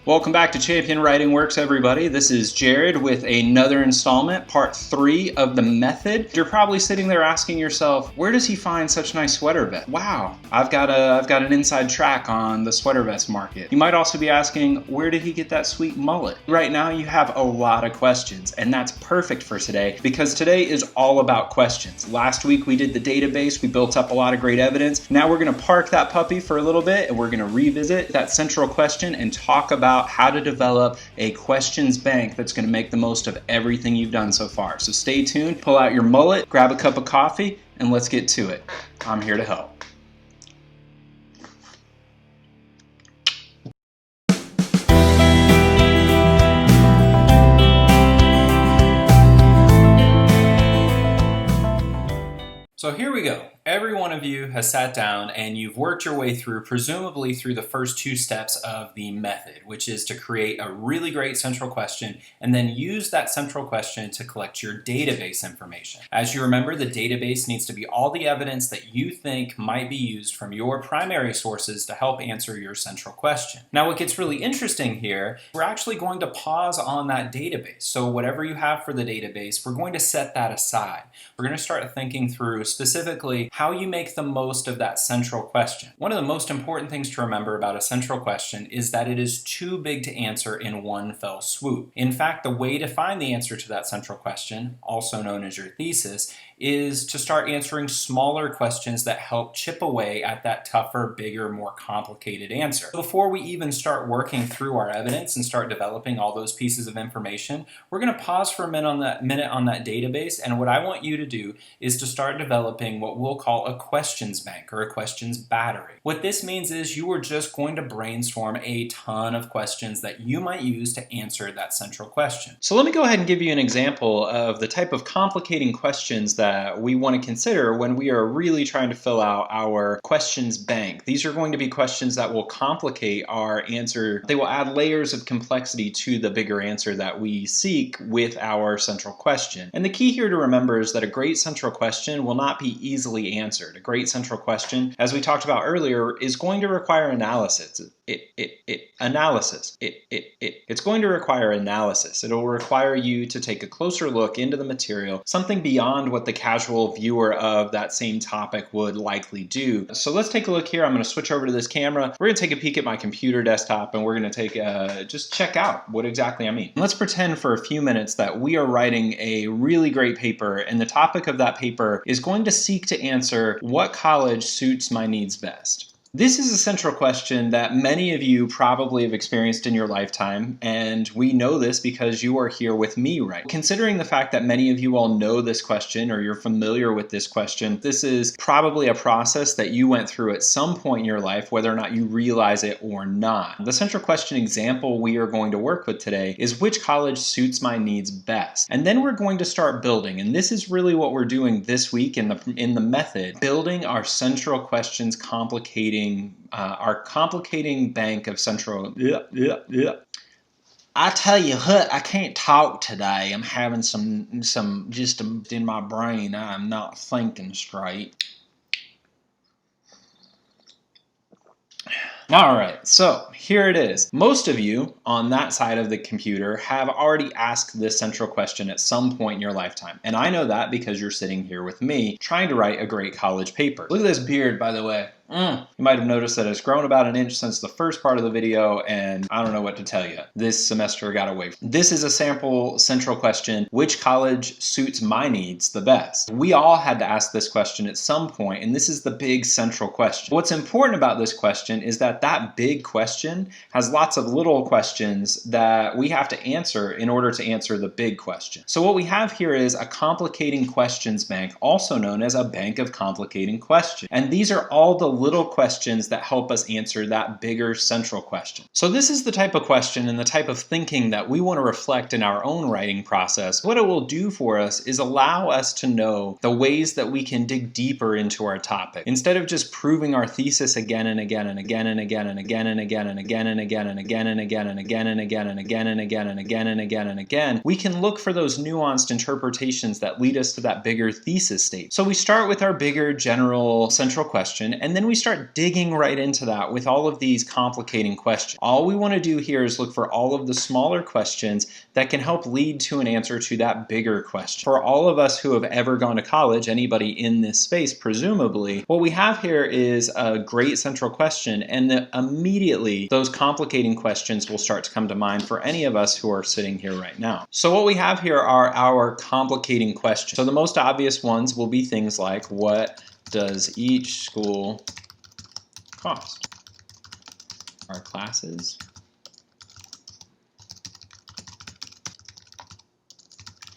Welcome back to Champion Writing Works, everybody. This is Jared with another installment, part 3 of the method. You're probably sitting there asking yourself, where does he find such nice sweater vests? Wow, I've got an inside track on the sweater vest market. You might also be asking, where did he get that sweet mullet? Right now you have a lot of questions, and that's perfect for today because today is all about questions. Last week we did the database, we built up a lot of great evidence. Now we're gonna park that puppy for a little bit and we're gonna revisit that central question and talk about how to develop a questions bank that's going to make the most of everything you've done so far. So stay tuned, pull out your mullet, grab a cup of coffee, and let's get to it. I'm here to help. So here we go. Every one of you has sat down and you've worked your way through, presumably through the first 2 steps of the method, which is to create a really great central question and then use that central question to collect your database information. As you remember, the database needs to be all the evidence that you think might be used from your primary sources to help answer your central question. Now, what gets really interesting here, we're actually going to pause on that database. So whatever you have for the database, we're going to set that aside. We're going to start thinking through specifically how you make the most of that central question. One of the most important things to remember about a central question is that it is too big to answer in one fell swoop. In fact, the way to find the answer to that central question, also known as your thesis, is to start answering smaller questions that help chip away at that tougher, bigger, more complicated answer. Before we even start working through our evidence and start developing all those pieces of information, we're going to pause for a minute on that database, and what I want you to do is to start developing what we'll call a questions bank or a questions battery. What this means is you are just going to brainstorm a ton of questions that you might use to answer that central question. So let me go ahead and give you an example of the type of complicating questions that we want to consider when we are really trying to fill out our questions bank. These are going to be questions that will complicate our answer. They will add layers of complexity to the bigger answer that we seek with our central question. And the key here to remember is that a great central question will not be easily answered. A great central question, as we talked about earlier, is going to require analysis. It's going to require analysis. It'll require you to take a closer look into the material, something beyond what the casual viewer of that same topic would likely do. So let's take a look here. I'm going to switch over to this camera. We're going to take a peek at my computer desktop and we're going to just check out what exactly I mean. Let's pretend for a few minutes that we are writing a really great paper and the topic of that paper is going to seek to answer what college suits my needs best. This is a central question that many of you probably have experienced in your lifetime, and we know this because you are here with me, right? Considering the fact that many of you all know this question or you're familiar with this question, this is probably a process that you went through at some point in your life, whether or not you realize it or not. The central question example we are going to work with today is which college suits my needs best? And then we're going to start building, and this is really what we're doing this week in the method, building our central questions our complicating bank of central. I tell you what, I can't talk today. I'm having some just in my brain. I'm not thinking straight. All right, so here it is. Most of you on that side of the computer have already asked this central question at some point in your lifetime. And I know that because you're sitting here with me trying to write a great college paper. Look at this beard, by the way. You might have noticed that it's grown about an inch since the first part of the video, and I don't know what to tell you. This semester got away. This is a sample central question. Which college suits my needs the best? We all had to ask this question at some point, and this is the big central question. What's important about this question is that big question has lots of little questions that we have to answer in order to answer the big question. So what we have here is a complicating questions bank, also known as a bank of complicating questions. And these are all the little questions that help us answer that bigger central question. So this is the type of question and the type of thinking that we want to reflect in our own writing process. What it will do for us is allow us to know the ways that we can dig deeper into our topic. Instead of just proving our thesis again and again and again and again and again and again and again and again and again and again and again and again and again and again and again and again and again, we can look for those nuanced interpretations that lead us to that bigger thesis state. So we start with our bigger general central question, and then we start digging right into that with all of these complicating questions. All we want to do here is look for all of the smaller questions that can help lead to an answer to that bigger question. For all of us who have ever gone to college, anybody in this space presumably, what we have here is a great central question, and immediately those complicating questions will start to come to mind for any of us who are sitting here right now. So what we have here are our complicating questions. So the most obvious ones will be things like, what does each school cost? Our classes.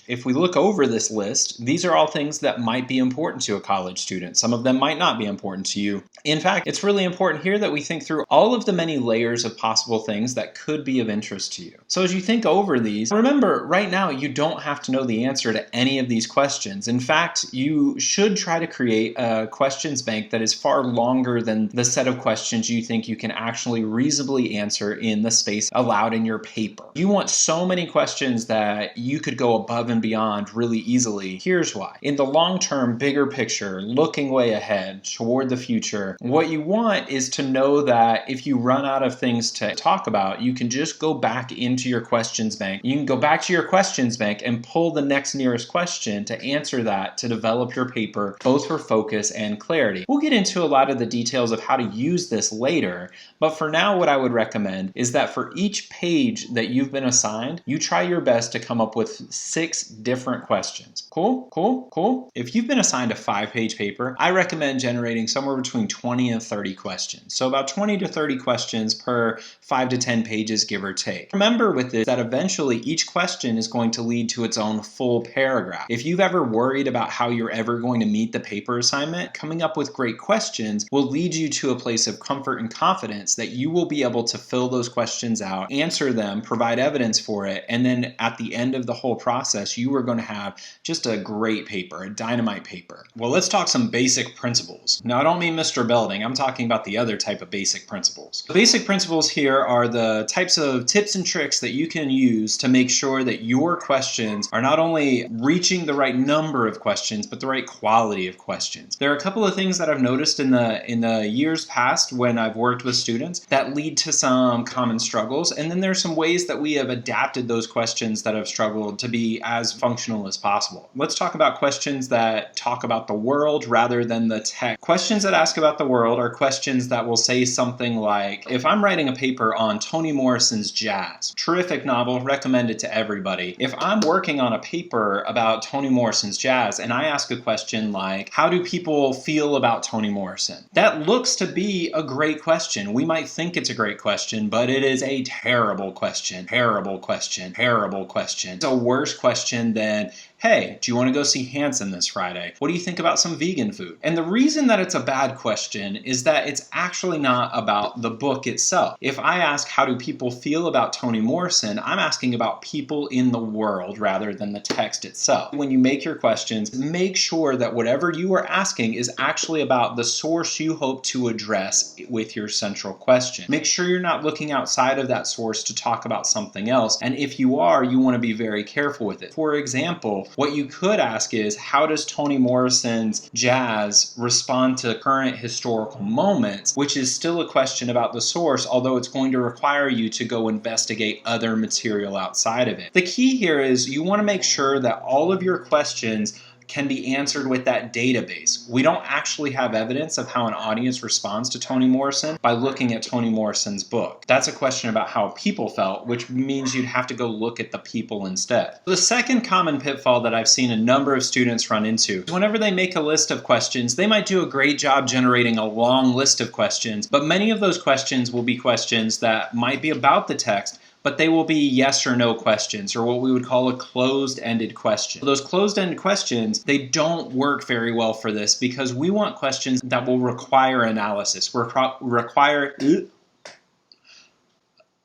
If we look over this list, these are all things that might be important to a college student. Some of them might not be important to you. In fact, it's really important here that we think through all of the many layers of possible things that could be of interest to you. So as you think over these, remember, right now you don't have to know the answer to any of these questions. In fact, you should try to create a questions bank that is far longer than the set of questions you think you can actually reasonably answer in the space allowed in your paper. You want so many questions that you could go above and beyond really easily. Here's why. In the long term, bigger picture, looking way ahead toward the future, what you want is to know that if you run out of things to talk about, you can just go back into your questions bank. You can go back to your questions bank and pull the next nearest question to answer that to develop your paper, both for focus and clarity. We'll get into a lot of the details of how to use this later, but for now what I would recommend is that for each page that you've been assigned, you try your best to come up with 6 different questions. Cool? Cool? Cool? If you've been assigned a 5-page paper, I recommend generating somewhere between 20 and 30 questions. So about 20 to 30 questions per 5 to 10 pages, give or take. Remember with this that eventually each question is going to lead to its own full paragraph. If you've ever worried about how you're ever going to meet the paper assignment, coming up with great questions will lead you to a place of comfort and confidence that you will be able to fill those questions out, answer them, provide evidence for it, and then at the end of the whole process, you are going to have just a great paper, a dynamite paper. Well, let's talk some basic principles. Now, I don't mean Mr. Belding, I'm talking about the other type of basic principles. The basic principles here are the types of tips and tricks that you can use to make sure that your questions are not only reaching the right number of questions, but the right quality of questions. There are a couple of things that I've noticed in the years past when I've worked with students that lead to some common struggles, and then there's some ways that we have adapted those questions that have struggled to be as functional as possible. Let's talk about questions that talk about the world rather than the text. Questions that ask about the world are questions that will say something like, if I'm writing a paper on Toni Morrison's Jazz, terrific novel, recommend it to everybody. If I'm working on a paper about Toni Morrison's Jazz and I ask a question like, how do people feel about Toni Morrison? That looks to be a great question. We might think it's a great question, but it is a terrible question, terrible question, terrible question. It's a worse question than, hey, do you want to go see Hanson this Friday? What do you think about some vegan food? And the reason that it's a bad question is that it's actually not about the book itself. If I ask how do people feel about Toni Morrison, I'm asking about people in the world rather than the text itself. When you make your questions, make sure that whatever you are asking is actually about the source you hope to address with your central question. Make sure you're not looking outside of that source to talk about something else. And if you are, you want to be very careful with it. For example, what you could ask is, how does Toni Morrison's jazz respond to current historical moments, which is still a question about the source, although it's going to require you to go investigate other material outside of it. The key here is you want to make sure that all of your questions can be answered with that database. We don't actually have evidence of how an audience responds to Toni Morrison by looking at Toni Morrison's book. That's a question about how people felt, which means you'd have to go look at the people instead. The second common pitfall that I've seen a number of students run into is whenever they make a list of questions, they might do a great job generating a long list of questions, but many of those questions will be questions that might be about the text, but they will be yes or no questions, or what we would call a closed-ended question. Those closed-ended questions, they don't work very well for this because we want questions that will require analysis,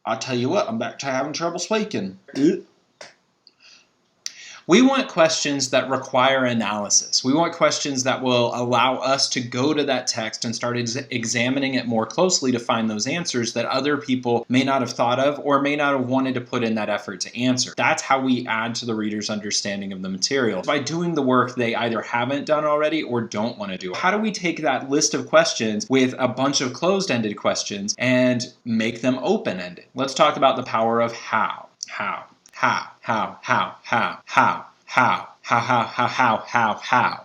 I'll tell you what, I'm back to having trouble speaking. We want questions that require analysis. We want questions that will allow us to go to that text and start examining it more closely to find those answers that other people may not have thought of or may not have wanted to put in that effort to answer. That's how we add to the reader's understanding of the material, by doing the work they either haven't done already or don't want to do. How do we take that list of questions with a bunch of closed-ended questions and make them open-ended? Let's talk about the power of how. How.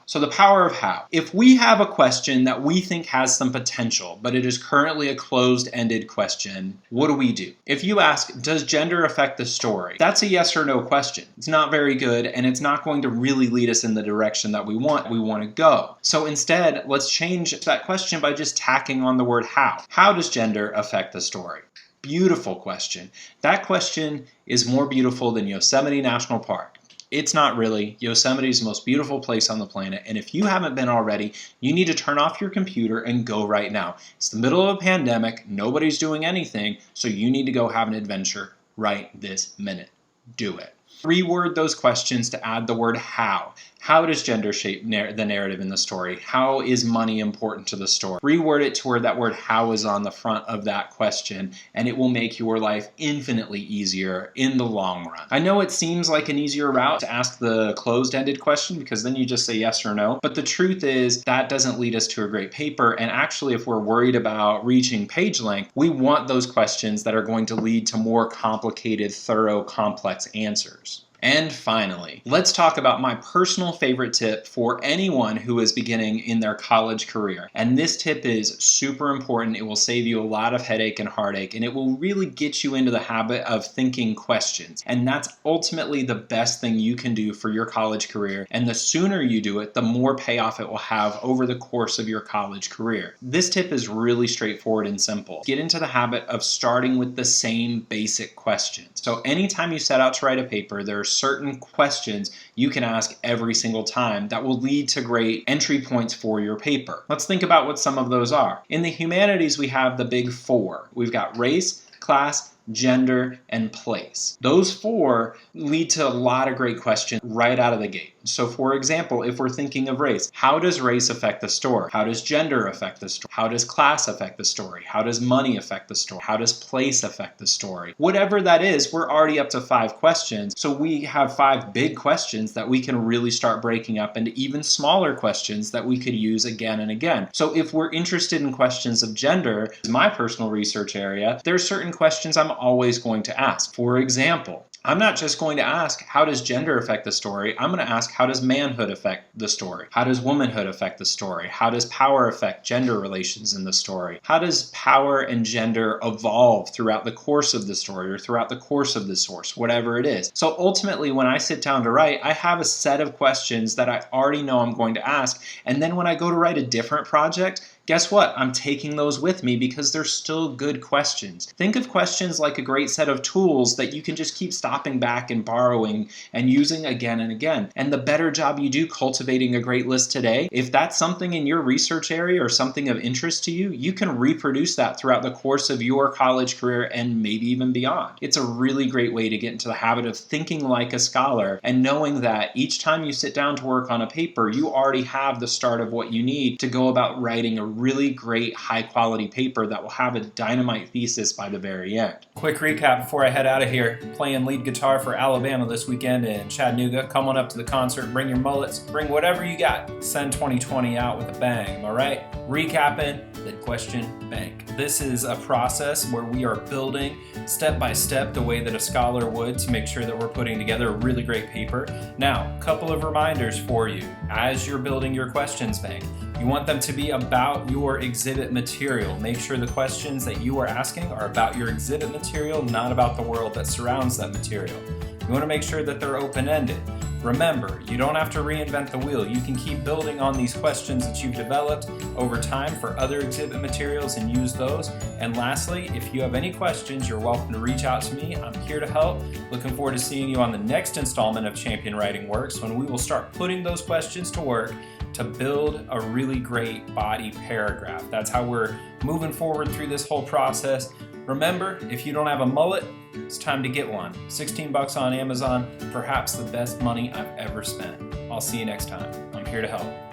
So the power of how. If we have a question that we think has some potential, but it is currently a closed-ended question, what do? If you ask, does gender affect the story? That's a yes or no question. It's not very good, and it's not going to really lead us in the direction that we want to go. So instead, let's change that question by just tacking on the word how. How does gender affect the story? Beautiful question. That question is more beautiful than Yosemite National Park. It's not really. Yosemite is the most beautiful place on the planet, and if you haven't been already, you need to turn off your computer and go right now. It's the middle of a pandemic, nobody's doing anything, so you need to go have an adventure right this minute. Do it. Reword those questions to add the word how. How does gender shape the narrative in the story? How is money important to the story? Reword it to where that word how is on the front of that question, and it will make your life infinitely easier in the long run. I know it seems like an easier route to ask the closed-ended question because then you just say yes or no, but the truth is that doesn't lead us to a great paper, and actually if we're worried about reaching page length, we want those questions that are going to lead to more complicated, thorough, complex answers. And finally, let's talk about my personal favorite tip for anyone who is beginning in their college career. And this tip is super important. It will save you a lot of headache and heartache, and it will really get you into the habit of thinking questions. And that's ultimately the best thing you can do for your college career. And the sooner you do it, the more payoff it will have over the course of your college career. This tip is really straightforward and simple. Get into the habit of starting with the same basic questions. So anytime you set out to write a paper, there are certain questions you can ask every single time that will lead to great entry points for your paper. Let's think about what some of those are. In the humanities, we have the big four. We've got race, class, gender, and place. Those four lead to a lot of great questions right out of the gate. So for example, if we're thinking of race, how does race affect the story? How does gender affect the story? How does class affect the story? How does money affect the story? How does place affect the story? Whatever that is, we're already up to 5 questions. So we have 5 big questions that we can really start breaking up into even smaller questions that we could use again and again. So if we're interested in questions of gender, my personal research area, there are certain questions I'm always going to ask. For example, I'm not just going to ask, how does gender affect the story? I'm going to ask, how does manhood affect the story? How does womanhood affect the story? How does power affect gender relations in the story? How does power and gender evolve throughout the course of the story or throughout the course of the source, whatever it is? So ultimately, when I sit down to write, I have a set of questions that I already know I'm going to ask. And then when I go to write a different project, guess what? I'm taking those with me because they're still good questions. Think of questions like a great set of tools that you can just keep stopping back and borrowing and using again and again. And the better job you do cultivating a great list today, if that's something in your research area or something of interest to you, you can reproduce that throughout the course of your college career and maybe even beyond. It's a really great way to get into the habit of thinking like a scholar and knowing that each time you sit down to work on a paper, you already have the start of what you need to go about writing a really great high quality paper that will have a dynamite thesis by the very end. Quick recap before I head out of here. Playing lead guitar for Alabama this weekend in Chattanooga. Come on up to the concert, bring your mullets, bring whatever you got. Send 2020 out with a bang, am I right? Recapping the question bank. This is a process where we are building step by step the way that a scholar would to make sure that we're putting together a really great paper. Now, a couple of reminders for you as you're building your questions bank. You want them to be about your exhibit material. Make sure the questions that you are asking are about your exhibit material, not about the world that surrounds that material. You want to make sure that they're open-ended. Remember, you don't have to reinvent the wheel. You can keep building on these questions that you've developed over time for other exhibit materials and use those. And lastly, if you have any questions, you're welcome to reach out to me. I'm here to help. Looking forward to seeing you on the next installment of Champion Writing Works when we will start putting those questions to work to build a really great body paragraph. That's how we're moving forward through this whole process. Remember, if you don't have a mullet, it's time to get one. 16 bucks on Amazon, perhaps the best money I've ever spent. I'll see you next time. I'm here to help.